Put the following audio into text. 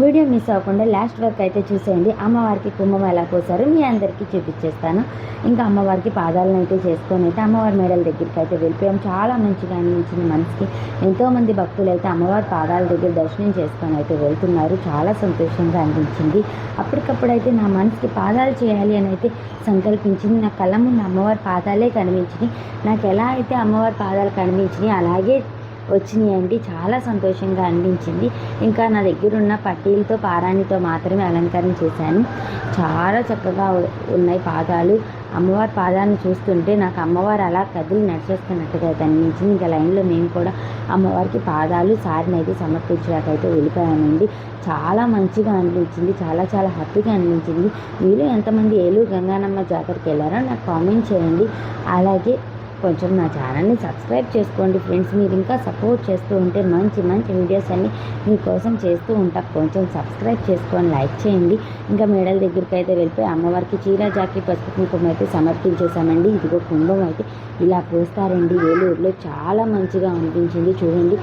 Video miss అవ్వకుండా last వరకు అయితే చూసేయండి. అమ్మవారికి కుంభం ఎలా పోసారో మీ అందరికీ చూపించేస్తాను. ఇంకా అమ్మవారికి పాదాలను అయితే చేసుకొని అయితే అమ్మవారి మేడల దగ్గరికి అయితే వెళ్ళిపోయాం. చాలా మంచిగా అనిపించింది మనసుకి. ఎంతోమంది భక్తులు అయితే అమ్మవారి పాదాల దగ్గర దర్శనం చేసుకొని అయితే వెళ్తున్నారు. చాలా సంతోషంగా అనిపించింది. అప్పటికప్పుడైతే నా మనసుకి పాదాలు చేయాలి అని అయితే సంకల్పించింది. నా కళ్ళ ముందు అమ్మవారి పాదాలే కనిపించినాయి. నాకు ఎలా అయితే అమ్మవారి పాదాలు కనిపించినాయి అలాగే వచ్చినాయండి. చాలా సంతోషంగా అనిపించింది. ఇంకా నా దగ్గర ఉన్న పట్టీలతో పారాణితో మాత్రమే అలంకరణ చేశాను. చాలా చక్కగా ఉన్నాయి పాదాలు. అమ్మవారి పాదాలను చూస్తుంటే నాకు అమ్మవారు అలా కదిలి నడిచేస్తున్నట్టుగా అయితే అనిపించింది. ఇంకా లైన్లో మేము కూడా అమ్మవారికి పాదాలు సారిని అయితే సమర్పించడానికైతే వెళ్ళిపోయామండి. చాలా మంచిగా అనిపించింది. చాలా చాలా హ్యాపీగా అనిపించింది. మీరు ఎంతమంది ఏలూరు గంగానమ్మ జాతరకి వెళ్ళారో నాకు కామెంట్ చేయండి. అలాగే కొంచెం నా ఛానల్ని సబ్స్క్రైబ్ చేసుకోండి ఫ్రెండ్స్. మీరు ఇంకా సపోర్ట్ చేస్తూ ఉంటే మంచి మంచి వీడియోస్ అన్నీ మీకోసం చేస్తూ ఉంటా. కొంచెం సబ్స్క్రైబ్ చేసుకొని లైక్ చేయండి. ఇంకా మేడల దగ్గరికి అయితే వెళ్ళిపోయి అమ్మవారికి చీర జాకెట్ పసుపు కుంకుమ అయితే సమర్పించేశామండి. ఇదిగో కుంభం అయితే ఇలా పోస్తారండి ఏలూరులో. చాలా మంచిగా అనిపించింది చూడండి.